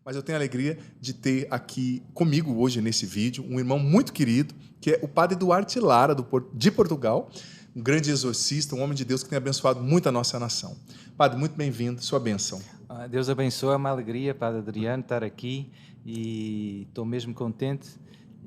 mas eu tenho a alegria de ter aqui comigo hoje nesse vídeo um irmão muito querido, que é o Padre Duarte Lara, de Portugal, um grande exorcista, um homem de Deus que tem abençoado muito a nossa nação. Padre, muito bem-vindo, sua bênção. Deus abençoe, é uma alegria, Padre Adriano, estar aqui e estou mesmo contente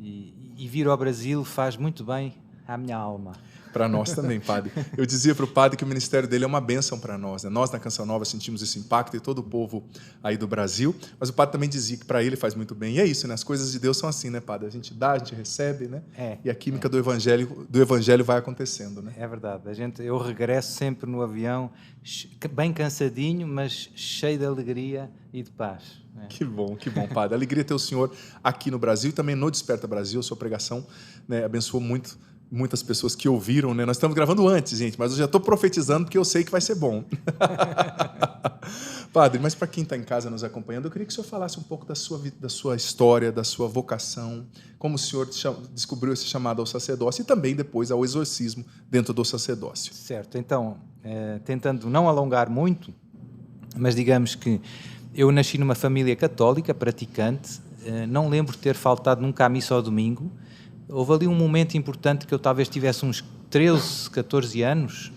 e vir ao Brasil faz muito bem à minha alma. Para nós também, Padre. Eu dizia para o Padre que o ministério dele é uma bênção para nós, né? Nós, na Canção Nova, sentimos esse impacto e todo o povo aí do Brasil, mas o Padre também dizia que para ele faz muito bem. E é isso, né? As coisas de Deus são assim, né, Padre? A gente dá, a gente recebe, né? E a química do evangelho vai acontecendo, né? É verdade. Eu regresso sempre no avião, bem cansadinho, mas cheio de alegria e de paz. Que bom, Padre. Alegria ter o senhor aqui no Brasil e também no Desperta Brasil. A sua pregação, né, abençoou muitas pessoas que ouviram, né? Nós estamos gravando antes, gente, mas eu já estou profetizando porque eu sei que vai ser bom. Padre, mas para quem está em casa nos acompanhando, eu queria que o senhor falasse um pouco da sua história, da sua vocação, como o senhor descobriu esse chamado ao sacerdócio e também depois ao exorcismo dentro do sacerdócio. Certo, então, tentando não alongar muito, mas digamos que eu nasci numa família católica, praticante, não lembro de ter faltado nunca à missa ao domingo. Houve ali um momento importante que eu talvez tivesse uns 13, 14 anos,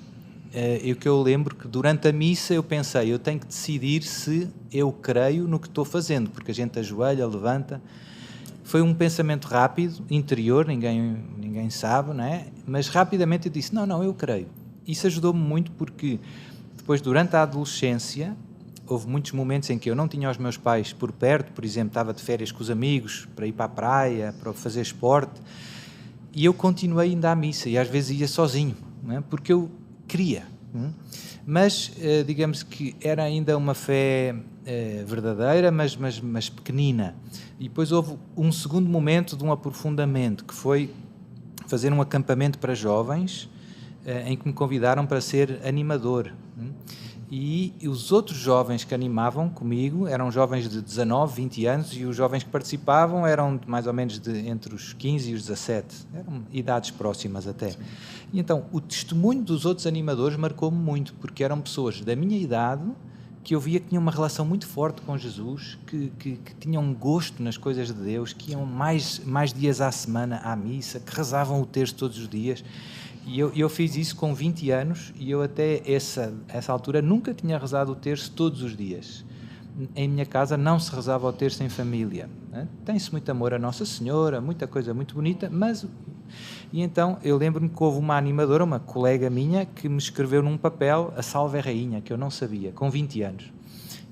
que eu lembro que durante a missa eu pensei, eu tenho que decidir se eu creio no que estou fazendo, porque a gente ajoelha, levanta. Foi um pensamento rápido, interior, ninguém sabe, não é? Mas rapidamente eu disse, não, eu creio. Isso ajudou-me muito porque depois, durante a adolescência, houve muitos momentos em que eu não tinha os meus pais por perto, por exemplo, estava de férias com os amigos, para ir para a praia, para fazer esporte, e eu continuei ainda à missa, e às vezes ia sozinho, não é? Porque eu queria. Mas, digamos que era ainda uma fé verdadeira, mas pequenina. E depois houve um segundo momento de um aprofundamento, que foi fazer um acampamento para jovens, em que me convidaram para ser animador. E os outros jovens que animavam comigo eram jovens de 19, 20 anos e os jovens que participavam eram mais ou menos entre os 15 e os 17. Eram idades próximas até. Sim. E então, o testemunho dos outros animadores marcou-me muito, porque eram pessoas da minha idade que eu via que tinham uma relação muito forte com Jesus, que tinham um gosto nas coisas de Deus, que iam mais dias à semana à missa, que rezavam o texto todos os dias. E eu fiz isso com 20 anos e eu até essa altura nunca tinha rezado o terço todos os dias. Em minha casa não se rezava o terço em família. Né? Tem-se muito amor a Nossa Senhora, muita coisa muito bonita, mas... E então eu lembro-me que houve uma animadora, uma colega minha, que me escreveu num papel a Salve Rainha, que eu não sabia, com 20 anos.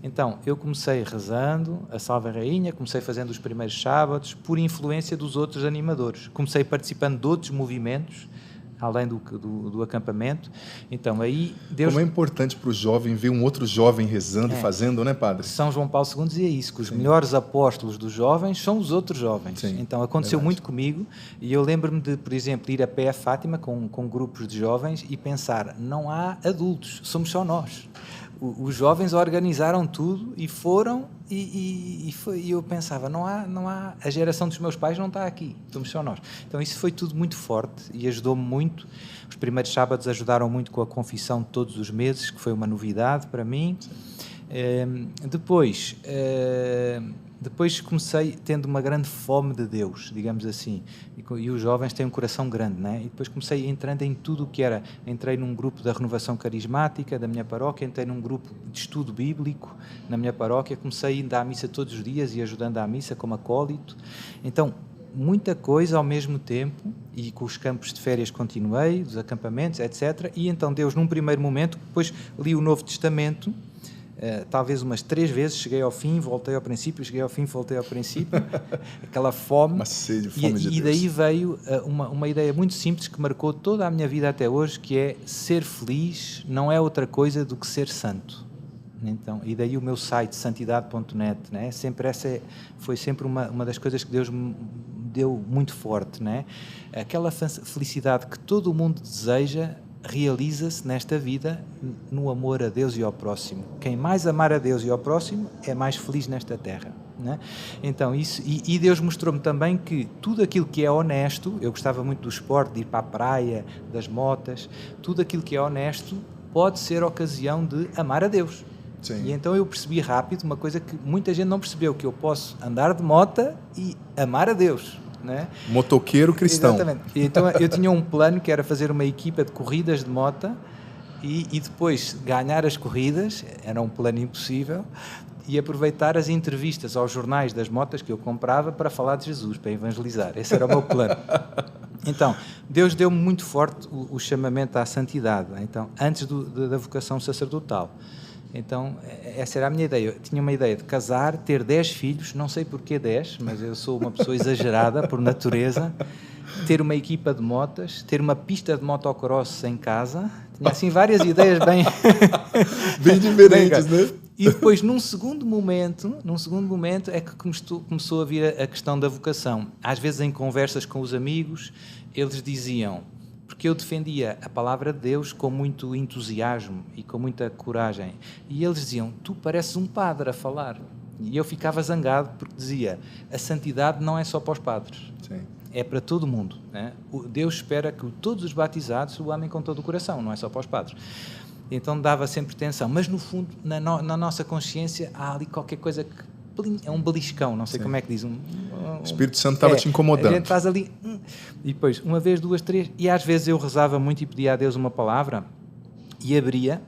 Então, eu comecei rezando a Salve Rainha, comecei fazendo os primeiros sábados, por influência dos outros animadores. Comecei participando de outros movimentos, além do acampamento. Então, aí Deus... Como é importante para o jovem ver um outro jovem rezando e fazendo, né, Padre? São João Paulo II dizia isso, que os melhores apóstolos dos jovens são os outros jovens. Sim, então, aconteceu muito comigo, e eu lembro-me de, por exemplo, ir a pé a Fátima com grupos de jovens e pensar, não há adultos, somos só nós. Os jovens organizaram tudo e foram, e eu pensava, não há, a geração dos meus pais não está aqui, somos só nós. Então isso foi tudo muito forte e ajudou-me muito. Os primeiros sábados ajudaram muito com a confissão de todos os meses, que foi uma novidade para mim. Depois comecei tendo uma grande fome de Deus, digamos assim, e os jovens têm um coração grande, né? E depois comecei entrando em tudo o que era, entrei num grupo da renovação carismática da minha paróquia, entrei num grupo de estudo bíblico na minha paróquia, comecei a ir à missa todos os dias e ajudando à missa como acólito. Então, muita coisa ao mesmo tempo, e com os campos de férias continuei, os acampamentos, etc. E então Deus, num primeiro momento, depois li o Novo Testamento, talvez umas 3 vezes, cheguei ao fim, voltei ao princípio, cheguei ao fim, voltei ao princípio, aquela fome. Uma sede, fome de Deus. E daí veio uma ideia muito simples que marcou toda a minha vida até hoje, que é ser feliz não é outra coisa do que ser santo. Então, e daí o meu site, santidade.net, né? Foi sempre uma das coisas que Deus me deu muito forte, né? Aquela felicidade que todo o mundo deseja realiza-se nesta vida no amor a Deus e ao próximo. Quem mais amar a Deus e ao próximo é mais feliz nesta terra, né? Então isso, e Deus mostrou-me também que tudo aquilo que é honesto, eu gostava muito do esporte, de ir para a praia, das motas, tudo aquilo que é honesto pode ser ocasião de amar a Deus. Sim. E então eu percebi rápido uma coisa que muita gente não percebeu, que eu posso andar de moto e amar a Deus. Né? Motoqueiro cristão. Exatamente. Então eu tinha um plano que era fazer uma equipa de corridas de moto e depois ganhar as corridas, era um plano impossível, e aproveitar as entrevistas aos jornais das motas que eu comprava para falar de Jesus, para evangelizar. Esse era o meu plano. Então, Deus deu-me muito forte o chamamento à santidade, então, antes da vocação sacerdotal. Então, essa era a minha ideia. Eu tinha uma ideia de casar, ter 10 filhos, não sei porquê 10, mas eu sou uma pessoa exagerada por natureza, ter uma equipa de motas, ter uma pista de motocross em casa, tinha assim várias ideias bem diferentes, né? E depois, num segundo momento é que começou a vir a questão da vocação. Às vezes, em conversas com os amigos, eles diziam, porque eu defendia a palavra de Deus com muito entusiasmo e com muita coragem, e eles diziam, tu pareces um padre a falar. E eu ficava zangado porque dizia, a santidade não é só para os padres. Sim. É para todo mundo. Né? Deus espera que todos os batizados o amem com todo o coração, não é só para os padres. Então dava sempre tensão, mas no fundo, na nossa consciência, há ali qualquer coisa que é um beliscão, não sei Sim. como é que diz. O Espírito Santo estava te incomodando. A gente faz ali, e depois, uma vez, duas, três, e às vezes eu rezava muito e pedia a Deus uma palavra, e abria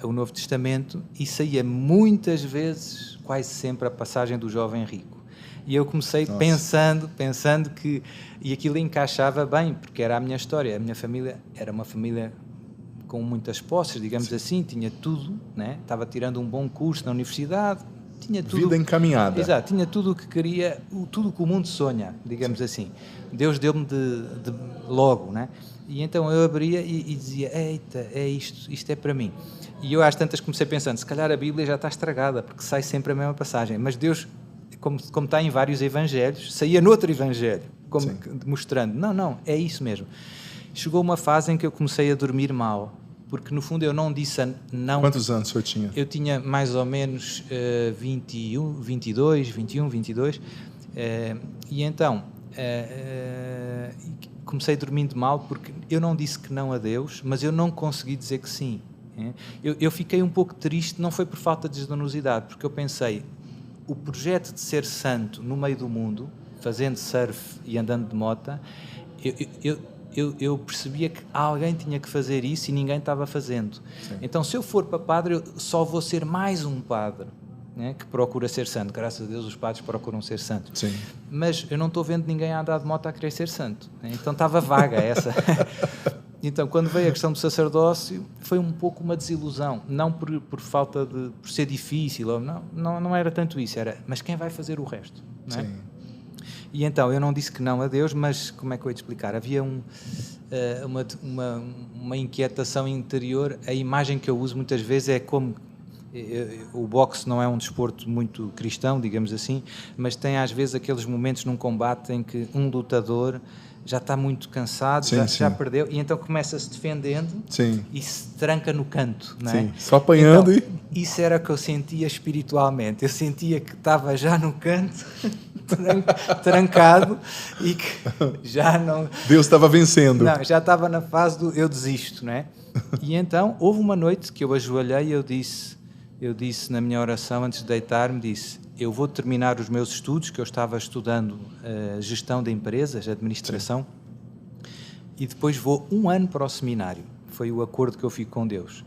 o Novo Testamento, e saía muitas vezes, quase sempre, a passagem do jovem rico. E eu comecei pensando que... E aquilo encaixava bem, porque era a minha história. A minha família era uma família com muitas posses, digamos assim, tinha tudo, né? Estava tirando um bom curso na universidade, tinha tudo... Vida encaminhada. Exato, tinha tudo o que queria, tudo o que o mundo sonha, digamos assim. Deus deu-me de logo, né? E então eu abria e dizia, eita, é isto é para mim. E eu às tantas comecei pensando, se calhar a Bíblia já está estragada, porque sai sempre a mesma passagem, mas Deus... Como está em vários evangelhos, saía noutro evangelho, mostrando, não, é isso mesmo. Chegou uma fase em que eu comecei a dormir mal, porque no fundo eu não disse não. Quantos anos o senhor tinha? Eu tinha mais ou menos 22, e então comecei dormindo mal porque eu não disse que não a Deus, mas eu não consegui dizer que sim. Eu fiquei um pouco triste, não foi por falta de generosidade, porque eu pensei, o projeto de ser santo no meio do mundo, fazendo surf e andando de moto, eu percebia que alguém tinha que fazer isso e ninguém estava fazendo. Sim. Então, se eu for para padre, eu só vou ser mais um padre, né, que procura ser santo. Graças a Deus os padres procuram ser santos. Sim. Mas eu não estou vendo ninguém a andar de moto a querer ser santo. Né? Então estava vaga essa... Então, quando veio a questão do sacerdócio, foi um pouco uma desilusão, não por falta de... por ser difícil, ou não era tanto isso, era, mas quem vai fazer o resto? Não é? Sim. E então, eu não disse que não a Deus, mas como é que eu ia te explicar? Havia uma inquietação interior, a imagem que eu uso muitas vezes é como... O boxe não é um desporto muito cristão, digamos assim, mas tem às vezes aqueles momentos num combate em que um lutador... já está muito cansado, já perdeu, e então começa-se defendendo e se tranca no canto. Não é? Sim, só apanhando. Então, isso era o que eu sentia espiritualmente. Eu sentia que estava já no canto, trancado, e que já não... Deus estava vencendo. Não, já estava na fase do eu desisto, não é? E então, houve uma noite que eu ajoelhei e eu disse na minha oração, antes de deitar-me, eu vou terminar os meus estudos, que eu estava estudando gestão de empresas, administração, e depois vou 1 ano para o seminário. Foi o acordo que eu fiz com Deus.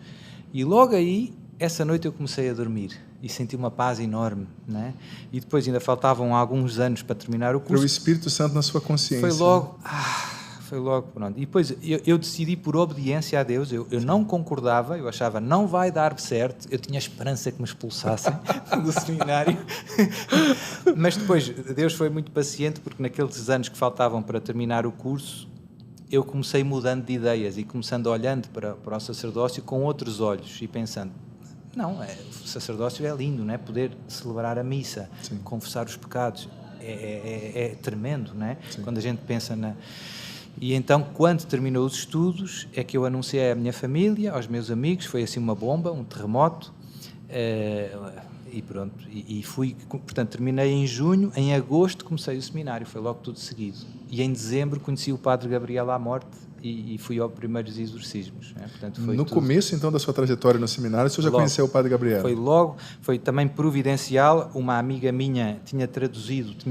E logo aí, essa noite eu comecei a dormir e senti uma paz enorme, né? E depois ainda faltavam alguns anos para terminar o curso. Foi o Espírito Santo na sua consciência. Foi logo, pronto. E depois eu decidi por obediência a Deus, eu não concordava, eu achava, não vai dar certo, eu tinha esperança que me expulsassem do seminário, mas depois Deus foi muito paciente, porque naqueles anos que faltavam para terminar o curso, eu comecei mudando de ideias e começando olhando para o sacerdócio com outros olhos e pensando, o sacerdócio é lindo, não é? Poder celebrar a missa, sim, confessar os pecados, é tremendo, não é? Sim. Quando a gente pensa na... E então, quando terminou os estudos, é que eu anunciei à minha família, aos meus amigos, foi assim uma bomba, um terremoto, e pronto, e fui, portanto, terminei em junho, em agosto comecei o seminário, foi logo tudo seguido. e em dezembro conheci o Padre Gabriel à morte e fui aos primeiros exorcismos. Né? Portanto, foi no tudo... começo, então, da sua trajetória no seminário, o senhor já conheceu o Padre Gabriel? Foi logo, foi também providencial. Uma amiga minha tinha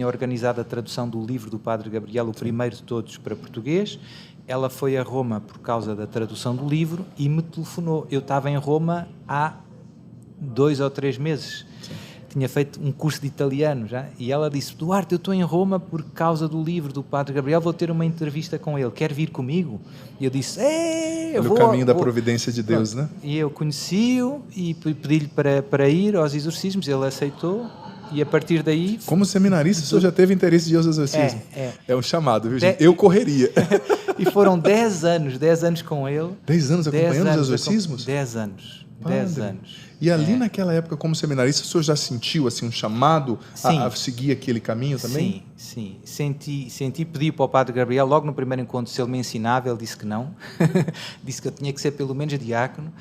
organizado a tradução do livro do Padre Gabriel, o primeiro de todos, para português. Ela foi a Roma por causa da tradução do livro e me telefonou. Eu estava em Roma há 2 ou 3 meses. Sim. Tinha feito um curso de italiano já, e ela disse: Duarte, eu estou em Roma por causa do livro do Padre Gabriel, vou ter uma entrevista com ele, quer vir comigo? E eu disse: eu vou. O caminho da providência de Deus, né? E eu conheci-o e pedi-lhe para ir aos exorcismos, ele aceitou, e a partir daí... Como seminarista, o senhor já teve interesse de ir aos exorcismos? É um chamado, viu, gente? Eu correria. E foram 10 anos com ele. 10 anos acompanhando os exorcismos? 10 anos. Padre. 10 anos. E ali naquela época, como seminarista, o senhor já sentiu assim, um chamado a seguir aquele caminho também? Sim. Senti, pedi para o Padre Gabriel, logo no primeiro encontro, se ele me ensinava. Ele disse que não. Disse que eu tinha que ser pelo menos diácono.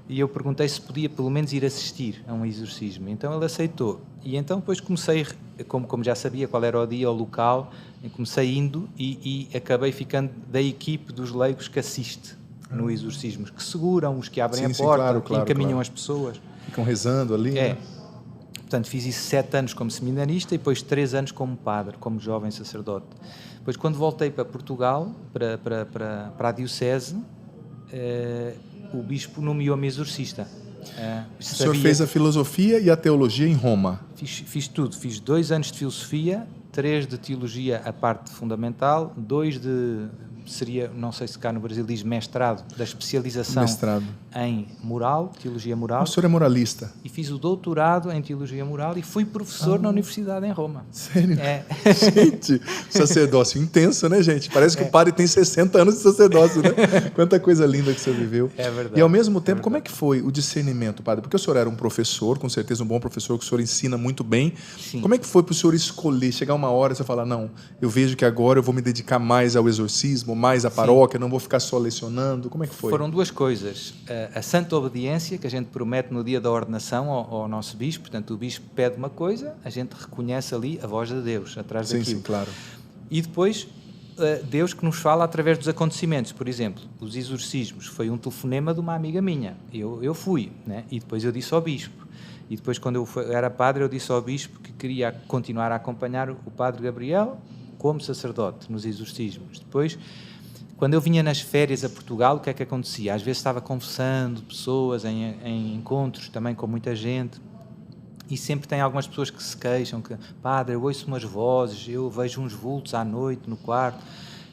E eu perguntei se podia pelo menos ir assistir a um exorcismo. Então ele aceitou. E então depois comecei, como já sabia qual era o dia, o local, comecei indo e acabei ficando da equipe dos leigos que assiste no exorcismo, que seguram, os que abrem a porta, que encaminham as pessoas. Ficam rezando ali. Né? Portanto, fiz isso 7 anos como seminarista e depois 3 anos como padre, como jovem sacerdote. Depois, quando voltei para Portugal, para a diocese, o bispo nomeou-me exorcista. O senhor fez a filosofia e a teologia em Roma? Fiz tudo. Fiz 2 anos de filosofia, 3 de teologia, a parte fundamental, 2 de... seria, não sei se cá no Brasil diz mestrado, da especialização em moral, teologia moral. O senhor é moralista? E fiz o doutorado em teologia moral e fui professor na universidade em Roma. Sério? Gente, sacerdócio intenso, né, gente? Parece que o padre tem 60 anos de sacerdócio, né? Quanta coisa linda que o senhor viveu. É verdade. E ao mesmo tempo, como é que foi o discernimento, padre? Porque o senhor era um professor, com certeza um bom professor, que o senhor ensina muito bem. Sim. Como é que foi para o senhor escolher, chegar uma hora e você falar, não, eu vejo que agora eu vou me dedicar mais ao exorcismo, mais à paróquia, não vou ficar só lecionando? Como é que foi? Foram 2 coisas. A santa obediência, que a gente promete no dia da ordenação ao nosso bispo. Portanto, o bispo pede uma coisa, a gente reconhece ali a voz de Deus, atrás daquilo. Sim, claro. E depois, Deus que nos fala através dos acontecimentos. Por exemplo, os exorcismos. Foi um telefonema de uma amiga minha. Eu fui, né? E depois eu disse ao bispo. E depois, quando eu era padre, eu disse ao bispo que queria continuar a acompanhar o Padre Gabriel como sacerdote nos exorcismos. Depois, quando eu vinha nas férias a Portugal, o que é que acontecia? Às vezes estava conversando, pessoas em encontros também com muita gente, e sempre tem algumas pessoas que se queixam, que, padre, eu ouço umas vozes, eu vejo uns vultos à noite no quarto,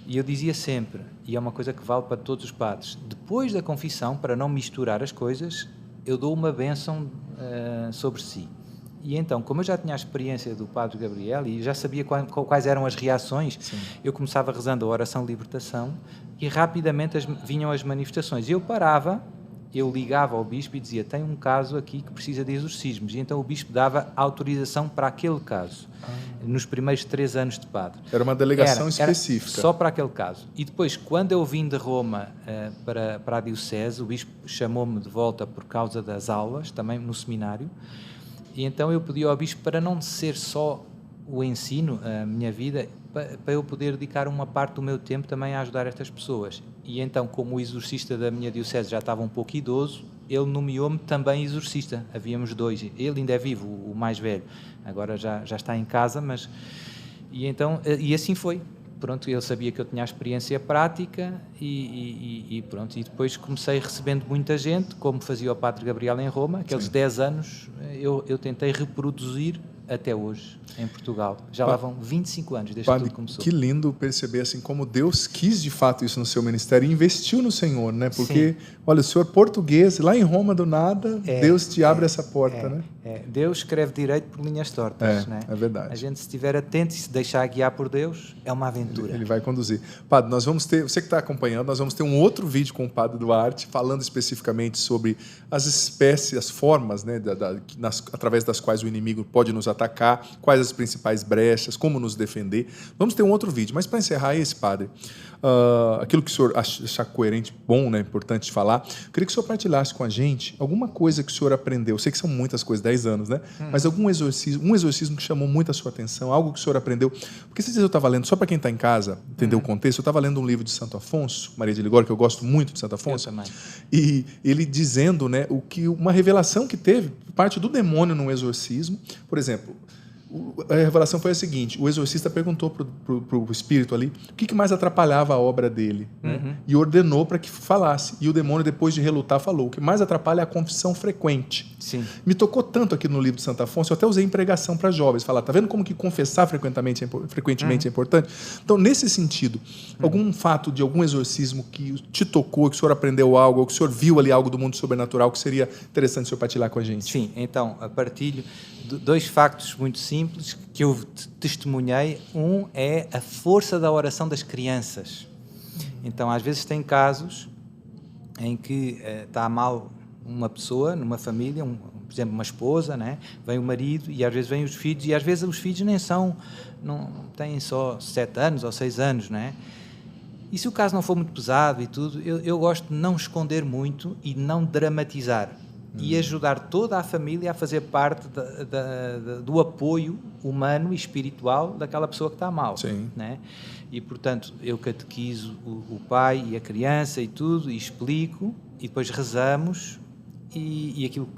e eu dizia sempre, e é uma coisa que vale para todos os padres, depois da confissão, para não misturar as coisas, eu dou uma bênção sobre si. E então, como eu já tinha a experiência do Padre Gabriel e já sabia quais eram as reações, eu começava rezando a oração de libertação e rapidamente vinham as manifestações. Eu parava, eu ligava ao bispo e dizia, tem um caso aqui que precisa de exorcismos. E então o bispo dava autorização para aquele caso, nos primeiros 3 anos de padre. Era uma delegação específica. Só para aquele caso. E depois, quando eu vim de Roma para a diocese, o bispo chamou-me de volta por causa das aulas, também no seminário. E então eu pedi ao bispo para não ser só o ensino, a minha vida, para eu poder dedicar uma parte do meu tempo também a ajudar estas pessoas. E então, como o exorcista da minha diocese já estava um pouco idoso, ele nomeou-me também exorcista. Havíamos 2. Ele ainda é vivo, o mais velho. Agora já está em casa, mas... E assim foi. Pronto, ele sabia que eu tinha a experiência prática e pronto. E depois comecei recebendo muita gente, como fazia o Padre Gabriel em Roma. Aqueles 10 anos eu tentei reproduzir até hoje, em Portugal. Já lá vão 25 anos desde que tudo começou. Que lindo perceber assim como Deus quis de fato isso no seu ministério e investiu no Senhor, né? Porque, olha, o senhor português, lá em Roma do nada, Deus te abre essa porta, né? Deus escreve direito por linhas tortas, né? É verdade. A gente, se estiver atento e se deixar guiar por Deus, é uma aventura. Ele vai conduzir. Padre, nós vamos ter, você que está acompanhando, nós vamos ter um outro vídeo com o Padre Duarte, falando especificamente sobre as espécies, as formas, né, através das quais o inimigo pode nos atacar. atacar, quais as principais brechas, como nos defender. Vamos ter um outro vídeo, mas para encerrar esse, padre, aquilo que o senhor achar coerente, bom, né, importante falar, eu queria que o senhor partilhasse com a gente alguma coisa que o senhor aprendeu. Eu sei que são muitas coisas, 10 anos, né? Mas um exorcismo que chamou muito a sua atenção, algo que o senhor aprendeu. Porque esses dias eu estava lendo, só para quem está em casa entender o contexto, eu estava lendo um livro de Santo Afonso, Maria de Ligório, que eu gosto muito de Santo Afonso, e ele dizendo, né, uma revelação que teve por parte do demônio num exorcismo. Por exemplo, a revelação foi a seguinte: o exorcista perguntou para o espírito ali o que mais atrapalhava a obra dele, né? E ordenou para que falasse. E o demônio, depois de relutar, falou: o que mais atrapalha é a confissão frequente. Sim. Me tocou tanto aqui no livro de Santo Afonso, eu até usei em pregação para jovens, falar: tá vendo como que confessar frequentemente é importante? Então, nesse sentido, algum fato de algum exorcismo que te tocou, que o senhor aprendeu algo, ou que o senhor viu ali algo do mundo sobrenatural que seria interessante o senhor partilhar com a gente? Sim, então, partilho dois factos muito simples que eu testemunhei. Um é a força da oração das crianças. Então, às vezes tem casos em que está mal uma pessoa numa família, por exemplo, uma esposa, né? Vem o marido e às vezes vêm os filhos, e às vezes os filhos não têm só 7 anos ou 6 anos, né? E se o caso não for muito pesado e tudo, eu gosto de não esconder muito e não dramatizar. E ajudar toda a família a fazer parte do apoio humano e espiritual daquela pessoa que está mal. Sim. Né? E, portanto, eu catequizo o pai e a criança e tudo, e explico, e depois rezamos, e aquilo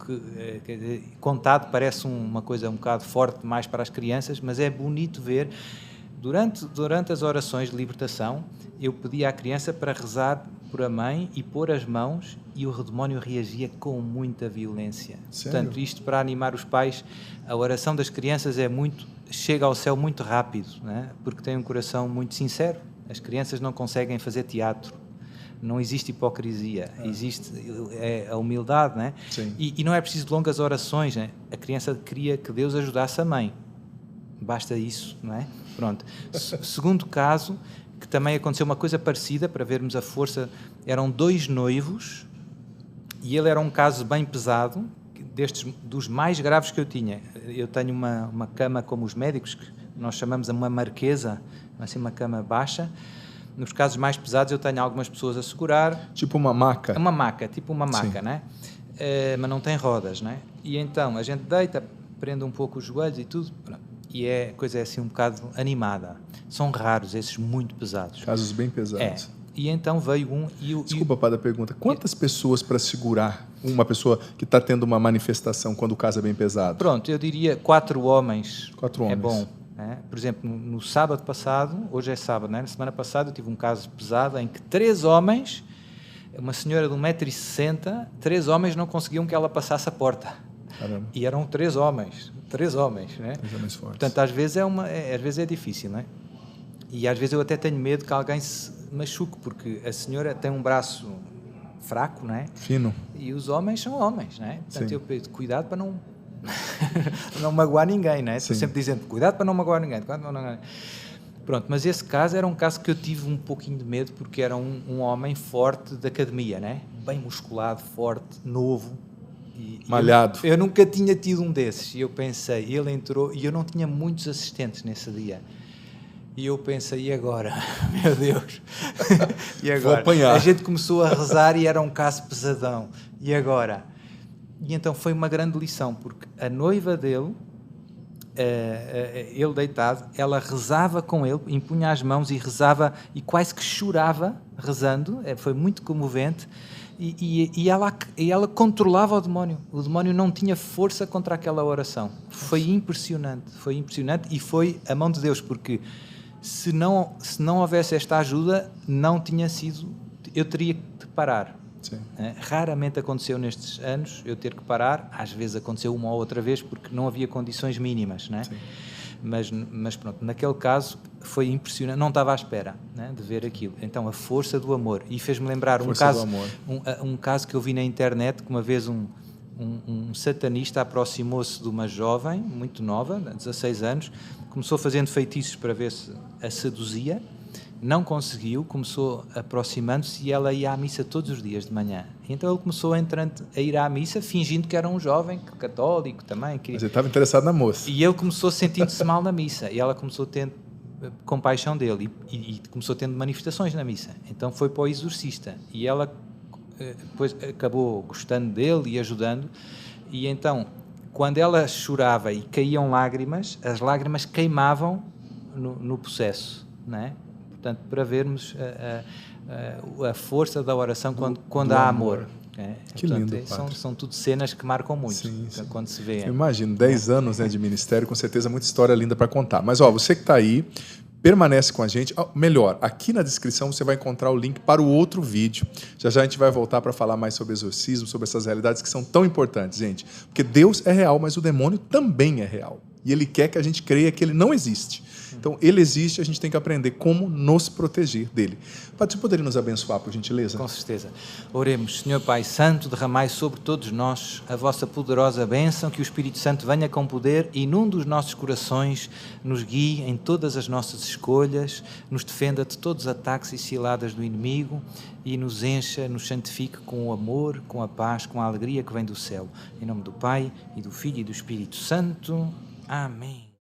que contado parece uma coisa um bocado forte demais para as crianças, mas é bonito ver. Durante as orações de libertação, eu pedi à criança para rezar por a mãe e pôr as mãos, e o demónio reagia com muita violência. Sério? Portanto, isto para animar os pais, a oração das crianças chega ao céu muito rápido, né? Porque tem um coração muito sincero. As crianças não conseguem fazer teatro. Não existe hipocrisia, existe a humildade, né? Sim. E não é preciso longas orações, né? A criança queria que Deus ajudasse a mãe. Basta isso, não é? Pronto. Segundo caso, que também aconteceu uma coisa parecida, para vermos a força, eram 2 noivos, e ele era um caso bem pesado, dos mais graves que eu tinha. Eu tenho uma cama como os médicos, que nós chamamos uma marquesa, assim, uma cama baixa. Nos casos mais pesados eu tenho algumas pessoas a segurar. Tipo uma maca? É uma maca, tipo uma maca, né? Mas não tem rodas, né? E então a gente deita, prende um pouco os joelhos e tudo, pronto. E a coisa é assim um bocado animada. São raros esses muito pesados. Casos bem pesados. E então veio um... Desculpa, padre, a pergunta. Quantas pessoas para segurar uma pessoa que está tendo uma manifestação quando o caso é bem pesado? Pronto, eu diria 4 homens. 4 homens. É bom. Né? Por exemplo, no sábado passado, hoje é sábado, né? Na semana passada eu tive um caso pesado em que 3 homens, uma senhora de 1,60 m, 3 homens não conseguiam que ela passasse a porta. Caramba. E eram 3 homens, né? 3 homens fortes. Portanto, às vezes é difícil, não é? E às vezes eu até tenho medo que alguém se machuque, porque a senhora tem um braço fraco, não é? Fino. E os homens são homens, não é? Portanto, Sim. eu peço cuidado para não não magoar ninguém, não é? Estou sempre dizendo, cuidado para não magoar ninguém. Pronto, mas esse caso era um caso que eu tive um pouquinho de medo, porque era um homem forte da academia, não é? Bem musculado, forte, novo. Malhado. Eu nunca tinha tido um desses. E eu pensei, ele entrou, e eu não tinha muitos assistentes nesse dia. E eu pensei, e agora? Meu Deus! E agora? Vou apanhar. A gente começou a rezar e era um caso pesadão. E agora? E então foi uma grande lição, porque a noiva dele, ele deitado, ela rezava com ele, impunha as mãos e rezava, e quase que chorava rezando, foi muito comovente, e ela controlava o demónio não tinha força contra aquela oração. Foi impressionante, e foi a mão de Deus, porque se não houvesse esta ajuda, não tinha sido, eu teria que parar. Sim. Raramente aconteceu nestes anos eu ter que parar, às vezes aconteceu uma ou outra vez porque não havia condições mínimas, né? Mas pronto, naquele caso foi impressionante, não estava à espera, né, de ver aquilo. Então a força do amor, e fez-me lembrar um caso que eu vi na internet, que uma vez um satanista aproximou-se de uma jovem muito nova, 16 anos, começou fazendo feitiços para ver se a seduzia, não conseguiu, começou aproximando-se e ela ia à missa todos os dias de manhã. Então ele começou a ir à missa fingindo que era um jovem católico também. Mas ele estava interessado na moça. E ele começou sentindo-se mal na missa e ela começou tendo compaixão dele e começou tendo manifestações na missa. Então foi para o exorcista e ela depois acabou gostando dele e ajudando. E então, quando ela chorava e caíam lágrimas, as lágrimas queimavam no processo, não é? Portanto, para vermos a força da oração quando há amor. É, que portanto, lindo, são tudo cenas que marcam muito. Sim, sim. Quando se vê. Eu imagino, 10 anos, né, de ministério, com certeza muita história linda para contar. Mas ó, você que está aí, permanece com a gente. Melhor, aqui na descrição você vai encontrar o link para o outro vídeo. Já já a gente vai voltar para falar mais sobre exorcismo, sobre essas realidades que são tão importantes, gente. Porque Deus é real, mas o demônio também é real. E ele quer que a gente creia que ele não existe. Então, ele existe, a gente tem que aprender como nos proteger dele. Padre, você poderia nos abençoar, por gentileza? Com certeza. Oremos. Senhor Pai Santo, derramai sobre todos nós a vossa poderosa bênção, que o Espírito Santo venha com poder e inunde os nossos corações, nos guie em todas as nossas escolhas, nos defenda de todos os ataques e ciladas do inimigo e nos encha, nos santifique com o amor, com a paz, com a alegria que vem do céu. Em nome do Pai, e do Filho e do Espírito Santo. Amém.